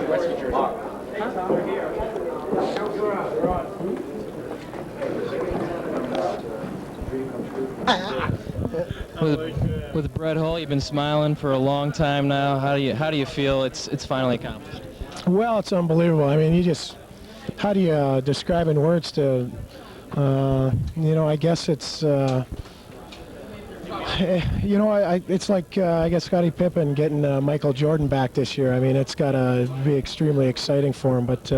Gretzky jersey. With Brett Hull, you've been smiling for a long time now. How do you feel it's finally accomplished? Well, it's unbelievable. I mean, how do you describe in words to, I guess it's, it's like, I guess, Scottie Pippen getting Michael Jordan back this year. I mean, it's got to be extremely exciting for him, but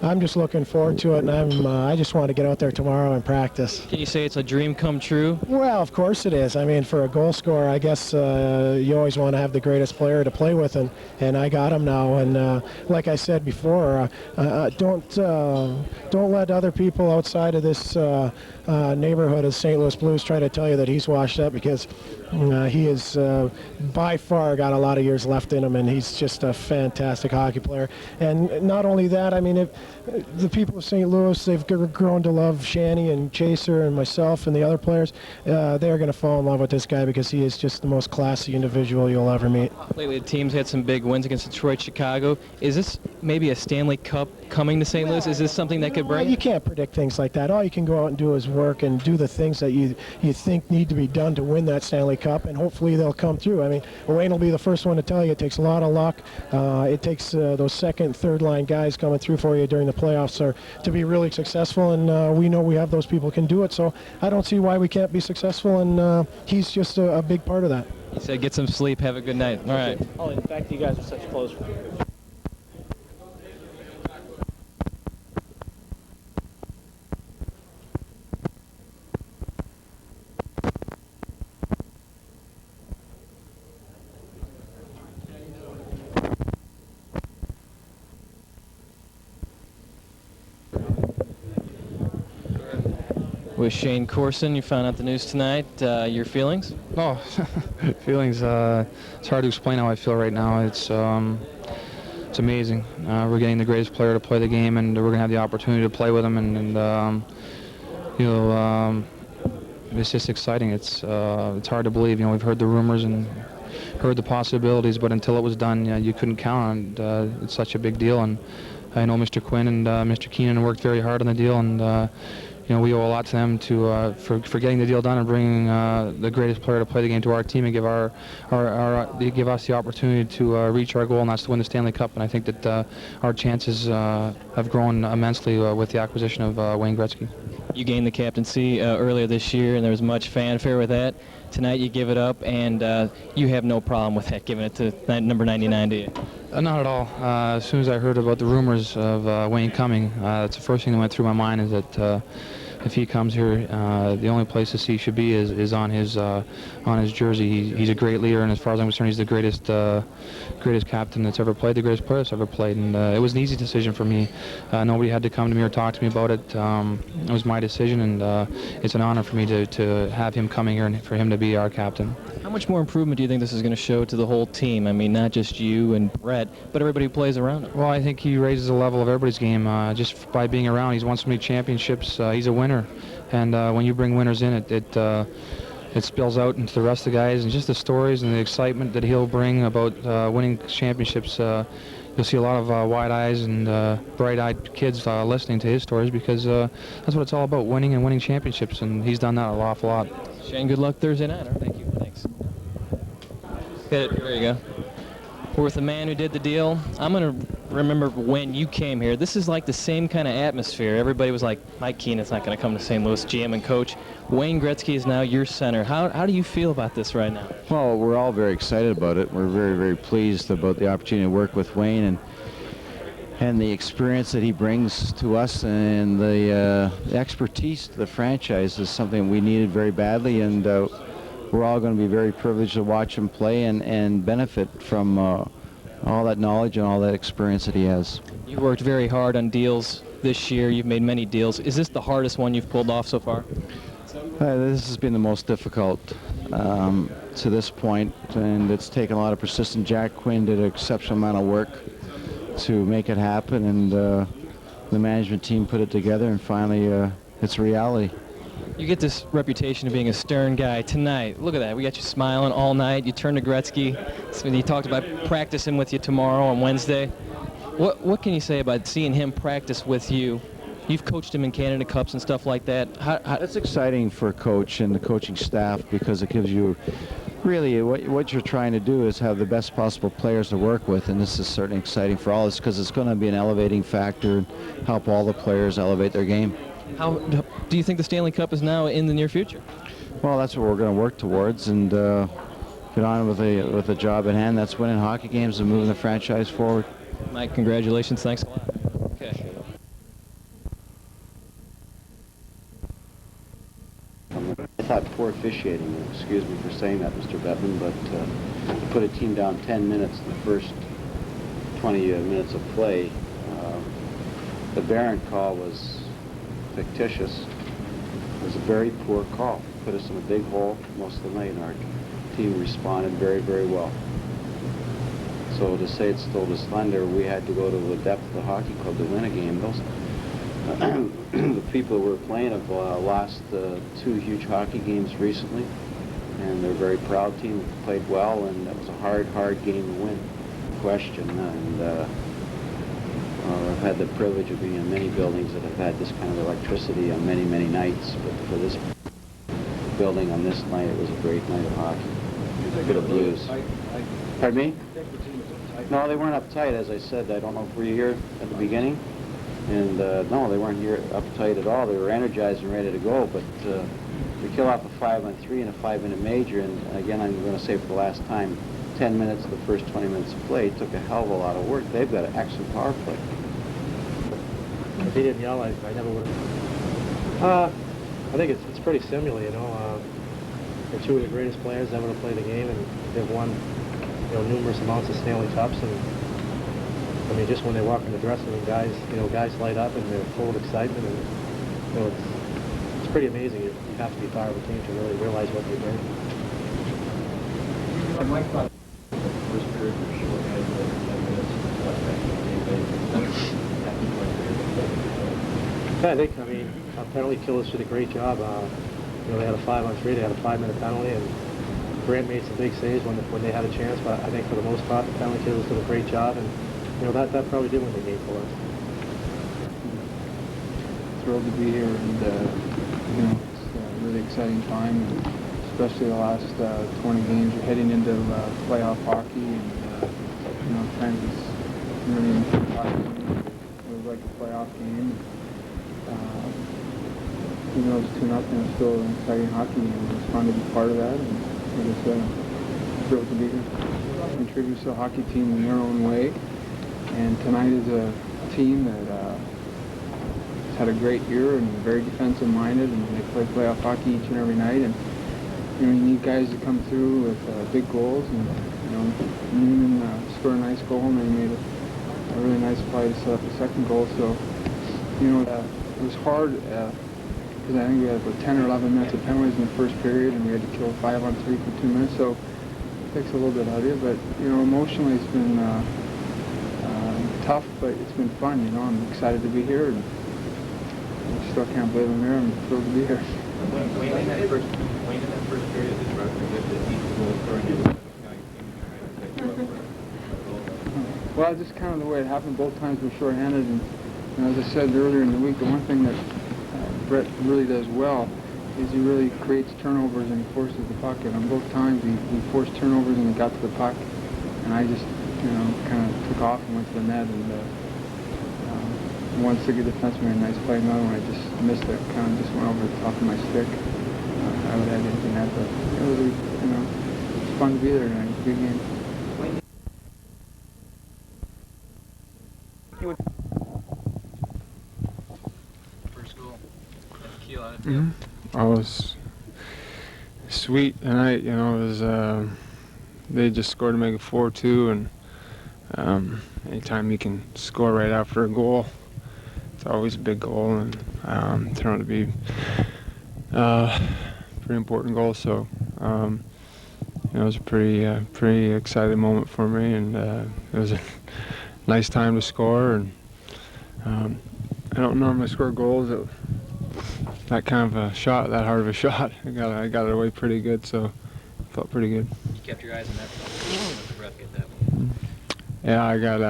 I'm just looking forward to it, and I just want to get out there tomorrow and practice. Can you say it's a dream come true? Well, of course it is. I mean, for a goal scorer, I guess you always want to have the greatest player to play with, and I got him now. And like I said before, don't let other people outside of this neighborhood of St. Louis Blues try to tell you that he's washed up, because he is by far got a lot of years left in him, and he's just a fantastic hockey player. And not only that, I mean, the people of St. Louis, they've grown to love Shanny and Chaser and myself and the other players. They're going to fall in love with this guy because he is just the most classy individual you'll ever meet. Lately, the team's had some big wins against Detroit, Chicago. Is this maybe a Stanley Cup coming to St. Louis? Is this something that could bring? You can't predict things like that. All you can go out and do is work and do the things that you think need to be done to win that Stanley Cup, and hopefully they'll come through. I mean, Wayne will be the first one to tell you it takes a lot of luck. It takes those second, third line guys coming through for you during the playoffs to be really successful, and we know we have those people can do it, so I don't see why we can't be successful, and he's just a big part of that. He said get some sleep, have a good night. All right. Oh, in fact, you guys are such close friends. With Shane Corson, you found out the news tonight. Your feelings? Oh, feelings. It's hard to explain how I feel right now. It's amazing. We're getting the greatest player to play the game, and we're gonna have the opportunity to play with him, and it's just exciting. It's hard to believe. We've heard the rumors and heard the possibilities, but until it was done, you couldn't count on it. It's such a big deal, and I know Mr. Quinn and Mr. Keenan worked very hard on the deal, and we owe a lot to them for getting the deal done and bringing the greatest player to play the game to our team and give us the opportunity to reach our goal, and that's to win the Stanley Cup. And I think that our chances have grown immensely with the acquisition of Wayne Gretzky. You gained the captaincy earlier this year, and there was much fanfare with that. Tonight you give it up, and you have no problem with that, giving it to number 99, do you? Not at all. As soon as I heard about the rumors of Wayne coming, that's the first thing that went through my mind, is that if he comes here, the only place he should be is on his jersey. He's a great leader, and as far as I'm concerned, he's the greatest captain that's ever played, the greatest player that's ever played. And it was an easy decision for me. Nobody had to come to me or talk to me about it. It was my decision, and it's an honor for me to have him coming here and for him to be our captain. How much more improvement do you think this is going to show to the whole team? I mean, not just you and Brett, but everybody who plays around him. Well, I think he raises the level of everybody's game just by being around. He's won so many championships. He's a winner, and when you bring winners in, it spills out into the rest of the guys, and just the stories and the excitement that he'll bring about winning championships. You'll see a lot of wide eyes and bright-eyed kids listening to his stories, because that's what it's all about, winning and winning championships, and he's done that an awful lot. Shane, good luck Thursday night. Thank you. Thanks. Hit it. There you go. We're with the man who did the deal. I'm going to remember when you came here. This is like the same kind of atmosphere. Everybody was like, Mike Keenan's not going to come to St. Louis, GM and coach. Wayne Gretzky is now your center. How do you feel about this right now? Well, we're all very excited about it. We're very, very pleased about the opportunity to work with Wayne and the experience that he brings to us, and the expertise to the franchise is something we needed very badly, and we're all going to be very privileged to watch him play and benefit from all that knowledge and all that experience that he has. You worked very hard on deals this year. You've made many deals. Is this the hardest one you've pulled off so far? This has been the most difficult to this point, and it's taken a lot of persistence. Jack Quinn did an exceptional amount of work to make it happen, and the management team put it together, and finally it's a reality. You get this reputation of being a stern guy. Tonight, look at that. We got you smiling all night. You turned to Gretzky. So he talked about practicing with you tomorrow on Wednesday. What can you say about seeing him practice with you? You've coached him in Canada Cups and stuff like that. That's exciting for a coach and the coaching staff because it gives you really what you're trying to do is have the best possible players to work with, and this is certainly exciting for all of us because it's going to be an elevating factor and help all the players elevate their game. How do you think the Stanley Cup is now in the near future? Well, that's what we're going to work towards and get on with the job at hand. That's winning hockey games and moving the franchise forward. Mike, congratulations. Thanks a lot. Okay. I thought poor officiating, excuse me for saying that, Mr. Bettman, but to put a team down 10 minutes in the first 20 minutes of play, the Barron call was fictitious. It was a very poor call. Put us in a big hole most of the night, and our team responded very, very well. So to say it stole the slender, we had to go to the depth of the hockey club to win a game. Those the people who were playing have lost 2 huge hockey games recently, and they're a very proud team. Played well, and it was a hard game to win. Question, and I've had the privilege of being in many buildings that have had this kind of electricity on many, many nights, but for this building on this night, it was a great night of hockey. Good of blues. Pardon me? No, they weren't uptight, as I said. I don't know if were you here at the beginning? And no, they weren't here uptight at all. They were energized and ready to go, but we kill off a 5-on-3 and a 5-minute major, and again, I'm going to say for the last time, 10 minutes of the first 20 minutes of play took a hell of a lot of work. They've got an excellent power play. If he didn't yell, I never would have. I think it's pretty similar, you know. They're 2 of the greatest players ever to play the game, and they've won, you know, numerous amounts of Stanley Cups. And I mean, just when they walk in the dressing room, guys light up and they're full of excitement, and you know, it's pretty amazing. You have to be part of a team to really realize what they're doing. Mike thought the first period was short, had 10 minutes. Yeah, I mean, penalty killers did a great job. You know, they had a 5-on-3, they had a 5-minute penalty, and Grant made some big saves when they had a chance. But I think for the most part, the penalty killers did a great job, and you know that probably did win the game for us. Thrilled to be here, and you know, it's a really exciting time, and especially the last 20 games. You're heading into playoff hockey, and you know, Kansas really important hockey game. It was like a playoff game. Even though it's 2-0, it's still an exciting hockey game. It was fun to be part of that, and we're just thrilled to be here. Contributes to the hockey team in their own way, and tonight is a team that has had a great year and very defensive-minded, and they play playoff hockey each and every night. And you know, you need guys to come through with big goals, and you know, Newman scored a nice goal, and they made a really nice play to set up the second goal. So you know, it was hard. Because I think we had about 10 or 11 minutes of penalties in the first period, and we had to kill 5-on-3 for 2 minutes, so it takes a little bit out of you. But, you know, emotionally it's been tough, but it's been fun, you know. I'm excited to be here, and I still can't believe I'm here. I'm thrilled to be here. Wayne in that first period is roughly good that each goal scoring Well, just kind of the way it happened. Both times we were shorthanded, and as I said earlier in the week, the one thing that Brett really does well is he really creates turnovers and he forces the puck. And on both times he forced turnovers and he got to the puck. And I just, you know, kind of took off and went to the net. And one sticky defenseman made a nice play. Another one I just missed it. Kind of just went over the top of my stick. I would have anything that, but it was, you know, it's fun to be there tonight. It's a good game. I was sweet tonight, you know. It was they just scored to make it 4-2, and anytime you can score right after a goal, it's always a big goal, and turned out to be pretty important goal. So you know, it was a pretty exciting moment for me, and it was a nice time to score. And I don't normally score goals that kind of a shot, that hard of a shot. I got it away pretty good, so it felt pretty good. You kept your eyes on that. Let the ref get that one. Yeah, I got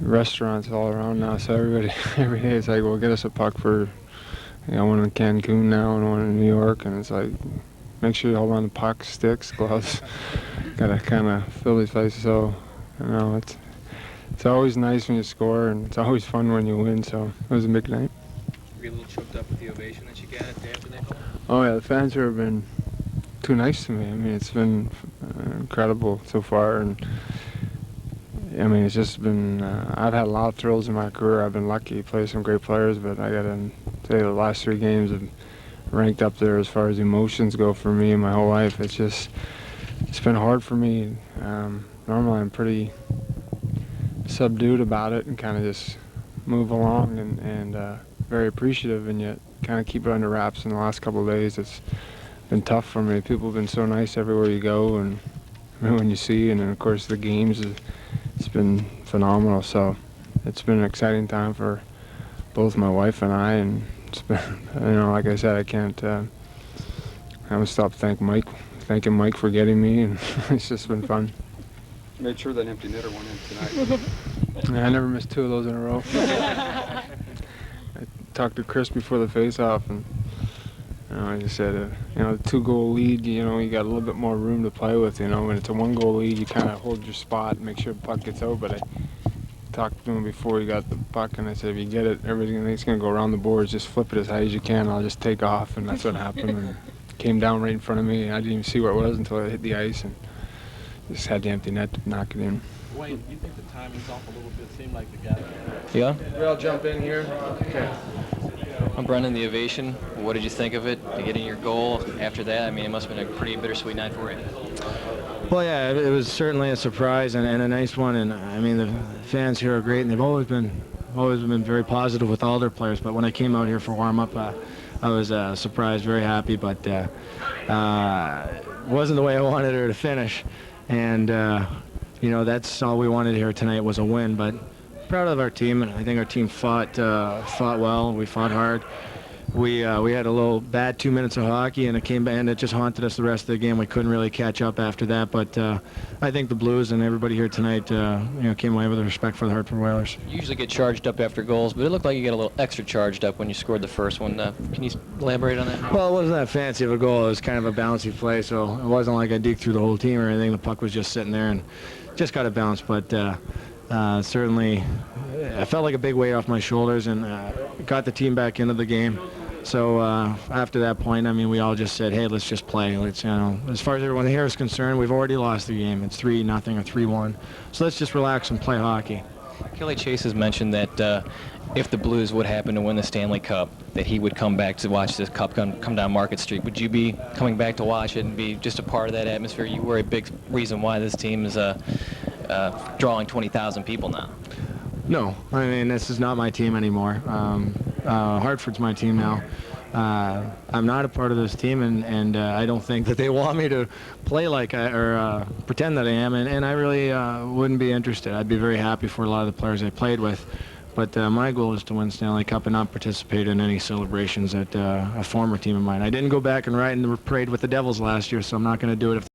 restaurants all around now, so everybody every day it's like, well, get us a puck for, one in Cancun now and one in New York, and it's like, make sure you hold on to puck, sticks, gloves. Gotta kind of fill these places. So, it's always nice when you score, and it's always fun when you win. So it was a big night. Were you a little choked up with the ovation that you got after that goal? Oh yeah, the fans here have been too nice to me. I mean, it's been incredible so far, and I mean, it's just been. I've had a lot of thrills in my career. I've been lucky to play some great players, but I gotta say the last 3 games have ranked up there as far as emotions go for me in my whole life. It's been hard for me. Normally, I'm pretty subdued about it and kind of just move along and very appreciative, and yet kind of keep it under wraps. In the last couple of days, it's been tough for me. People have been so nice everywhere you go, and when you see, and then of course the games, it's been phenomenal. So it's been an exciting time for both my wife and I, and it's been, like I said, I haven't stopped thanking Mike for getting me, and it's just been fun. Made sure that empty netter went in tonight. I never missed 2 of those in a row. I talked to Chris before the face-off, and I just said, the 2-goal lead, you got a little bit more room to play with. When it's a 1-goal lead, you kind of hold your spot and make sure the puck gets out. But I talked to him before he got the puck, and I said, if you get it, everything's going to go around the boards. Just flip it as high as you can. I'll just take off, and that's what happened. And it came down right in front of me, and I didn't even see where it was until it hit the ice, and just had the empty net to knock it in. Wayne, do you think the timing's off a little bit? It seemed like the guy. Yeah? We all jump in here. Okay. I'm Brendan, the ovation. What did you think of it? Getting your goal after that? I mean, it must have been a pretty bittersweet night for you. Well, yeah, it was certainly a surprise and a nice one. And I mean, the fans here are great, and they've always been very positive with all their players. But when I came out here for warm-up, I was surprised, very happy, but it wasn't the way I wanted her to finish. And that's all we wanted here tonight was a win. But proud of our team, and I think our team fought well. We fought hard. We had a little bad 2 minutes of hockey, and it just haunted us the rest of the game. We couldn't really catch up after that. But I think the Blues and everybody here tonight, came away with respect for the Hartford Whalers. You usually get charged up after goals, but it looked like you got a little extra charged up when you scored the first one. Can you elaborate on that? Well, it wasn't that fancy of a goal. It was kind of a bouncy play, so it wasn't like I deked through the whole team or anything. The puck was just sitting there and just got a bounce. But certainly, I felt like a big weight off my shoulders, and got the team back into the game. So after that point, I mean, we all just said, hey, let's just play. Let's, as far as everyone here is concerned, we've already lost the game. It's 3-0 or 3-1. So let's just relax and play hockey. Kelly Chase has mentioned that if the Blues would happen to win the Stanley Cup, that he would come back to watch this cup come down Market Street. Would you be coming back to watch it and be just a part of that atmosphere? You were a big reason why this team is drawing 20,000 people now. No, I mean, this is not my team anymore. Hartford's my team now. I'm not a part of this team, and I don't think that they want me to play like or pretend that I am, and I really wouldn't be interested. I'd be very happy for a lot of the players I played with, but my goal is to win Stanley Cup and not participate in any celebrations at a former team of mine. I didn't go back and ride in the parade with the Devils last year, so I'm not going to do it if